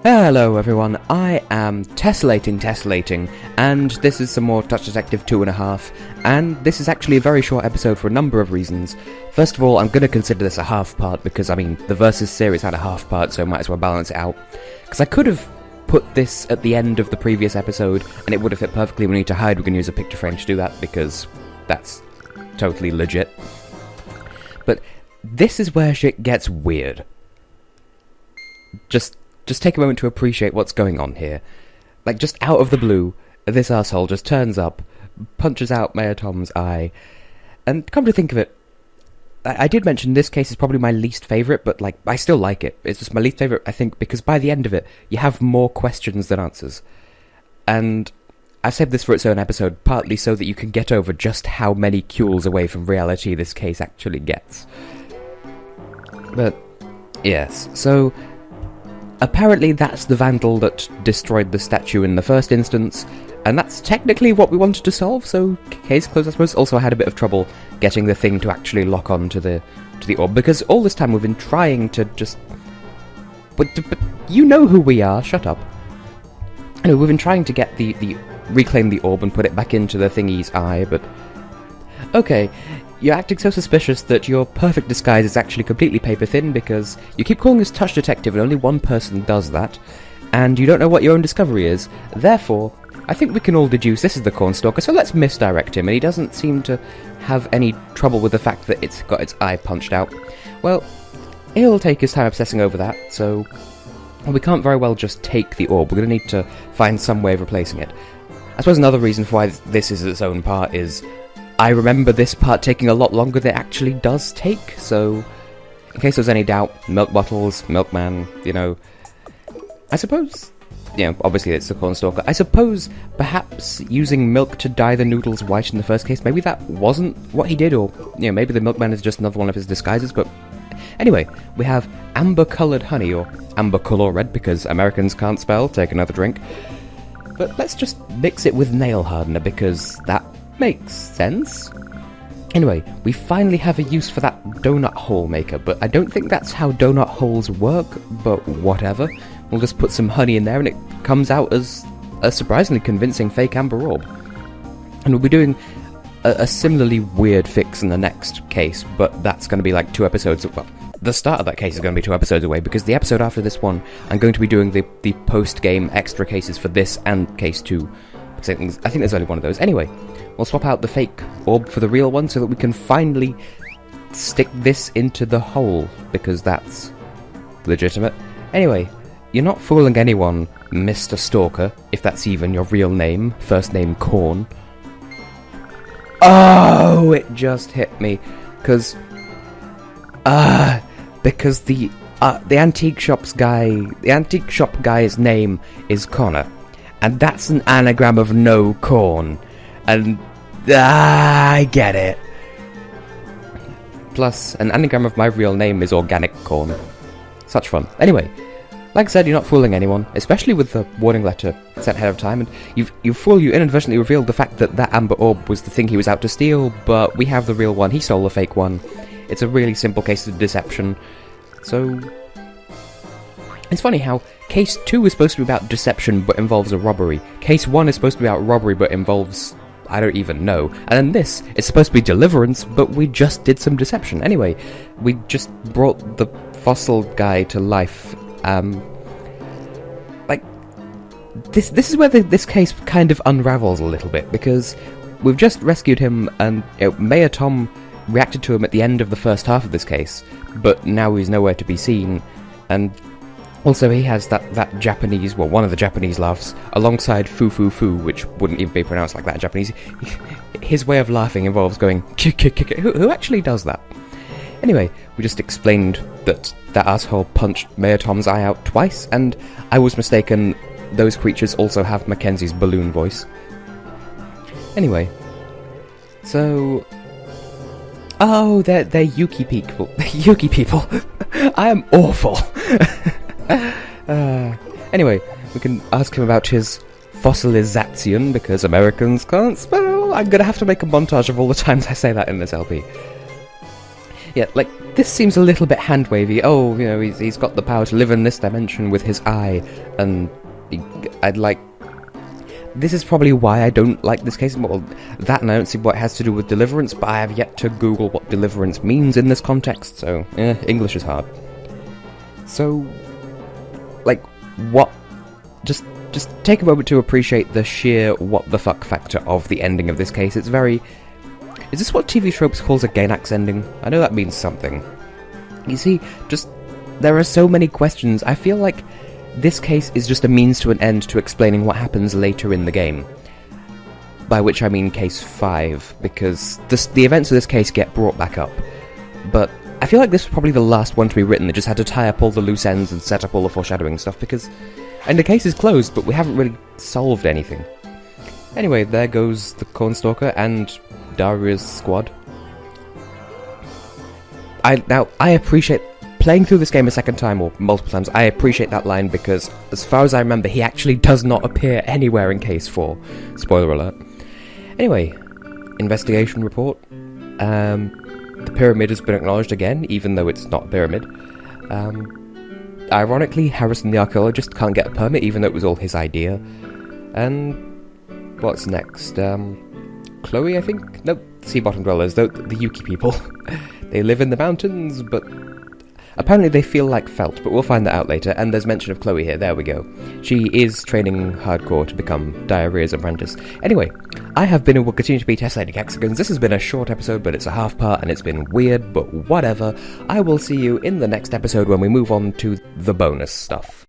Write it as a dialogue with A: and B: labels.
A: Hello everyone, I am Tessellating, and this is some more Touch Detective 2.5, and this is actually a very short episode for a number of reasons. First of all, I'm going to consider this a half part, because, the Versus series had a half part, so might as well balance it out. Because I could have put this at the end of the previous episode, and it would have fit perfectly. We need to hide, we're going to use a picture frame to do that, because that's totally legit. But this is where shit gets weird. Just take a moment to appreciate what's going on here. Like, just out of the blue, this arsehole just turns up, punches out Mayor Tom's eye, and come to think of it, I did mention this case is probably my least favourite, but, I still like it. It's just my least favourite, I think, because by the end of it, you have more questions than answers. And I've saved this for its own episode, partly so that you can get over just how many cules away from reality this case actually gets. But, yes, so apparently that's the vandal that destroyed the statue in the first instance, and that's technically what we wanted to solve, so case closed, I suppose. Also, I had a bit of trouble getting the thing to actually lock on to the orb, because all this time we've been trying to just... But you know who we are, shut up. Anyway, we've been trying to get reclaim the orb and put it back into the thingy's eye, but... Okay, you're acting so suspicious that your perfect disguise is actually completely paper-thin, because you keep calling us Touch Detective and only one person does that, and you don't know what your own discovery is. Therefore, I think we can all deduce this is the Cornstalker, so let's misdirect him, and he doesn't seem to have any trouble with the fact that it's got its eye punched out. Well, he'll take his time obsessing over that, so we can't very well just take the orb. We're going to need to find some way of replacing it. I suppose another reason for why this is its own part is I remember this part taking a lot longer than it actually does take, so in case there's any doubt, milk bottles, milkman, I suppose, obviously it's the Cornstalker. I suppose perhaps using milk to dye the noodles white in the first case, maybe that wasn't what he did, or, maybe the milkman is just another one of his disguises, but anyway, we have amber-coloured honey, or amber color red, because Americans can't spell, take another drink. But let's just mix it with nail hardener, because that makes sense. Anyway, we finally have a use for that donut hole maker, but I don't think that's how donut holes work, but whatever. We'll just put some honey in there and it comes out as a surprisingly convincing fake amber orb. And we'll be doing a similarly weird fix in the next case, but that's going to be like 2 episodes. Well, the start of that case is going to be 2 episodes away, because the episode after this one, I'm going to be doing the post-game extra cases for this and case 2. I think there's only one of those. Anyway, we'll swap out the fake orb for the real one so that we can finally stick this into the hole, because that's legitimate. Anyway, you're not fooling anyone, Mr. Stalker, if that's even your real name, first name Corn. Oh, it just hit me, because the antique shop guy's name is Connor, and that's an anagram of no corn. And, I get it. Plus, an anagram of my real name is organic corn. Such fun. Anyway, like I said, you're not fooling anyone, especially with the warning letter sent ahead of time, and you inadvertently revealed the fact that amber orb was the thing he was out to steal, but we have the real one, he stole the fake one. It's a really simple case of deception. So, it's funny how case 2 is supposed to be about deception but involves a robbery. Case 1 is supposed to be about robbery but involves... I don't even know. And then this is supposed to be deliverance, but we just did some deception. Anyway, we just brought the fossil guy to life. This is where this case kind of unravels a little bit, because we've just rescued him, and Mayor Tom reacted to him at the end of the first half of this case, but now he's nowhere to be seen, and also he has that Japanese, well, one of the Japanese laughs, alongside foo foo foo, which wouldn't even be pronounced like that in Japanese. His way of laughing involves going kick kick kick. Who actually does that? Anyway, we just explained that asshole punched Mayor Tom's eye out twice, and I was mistaken. Those creatures also have Mackenzie's balloon voice. Anyway, so... Oh, they're Yuki people. Yuki people. I am awful. Anyway, we can ask him about his fossilization, because Americans can't spell. I'm gonna have to make a montage of all the times I say that in this LP. Yeah, like, this seems a little bit hand-wavy. Oh, you know, he's got the power to live in this dimension with his eye, and this is probably why I don't like this case. Well, that and I don't see what it has to do with deliverance, but I have yet to Google what deliverance means in this context, so, English is hard. So, like, what... Just take a moment to appreciate the sheer what-the-fuck factor of the ending of this case. It's very... Is this what TV Tropes calls a Gainax ending? I know that means something. You see, there are so many questions. I feel like this case is just a means to an end to explaining what happens later in the game. By which I mean Case 5, because the events of this case get brought back up. But I feel like this was probably the last one to be written. They just had to tie up all the loose ends and set up all the foreshadowing stuff, because... And the case is closed, but we haven't really solved anything. Anyway, there goes the Cornstalker and Daria's squad. I appreciate... Playing through this game a second time, or multiple times, I appreciate that line because, as far as I remember, he actually does not appear anywhere in Case 4. Spoiler alert. Anyway, investigation report. The pyramid has been acknowledged again, even though it's not a pyramid. Ironically, Harrison the archaeologist can't get a permit, even though it was all his idea. And what's next? Chloe, I think? Nope, sea bottom dwellers, the Yuki people. They live in the mountains, but apparently they feel like felt, but we'll find that out later. And there's mention of Chloe here, there we go. She is training hardcore to become Diarrhea's apprentice. Anyway, I have been and will continue to be Tessellating Hexagons. This has been a short episode, but it's a half part, and it's been weird, but whatever. I will see you in the next episode when we move on to the bonus stuff.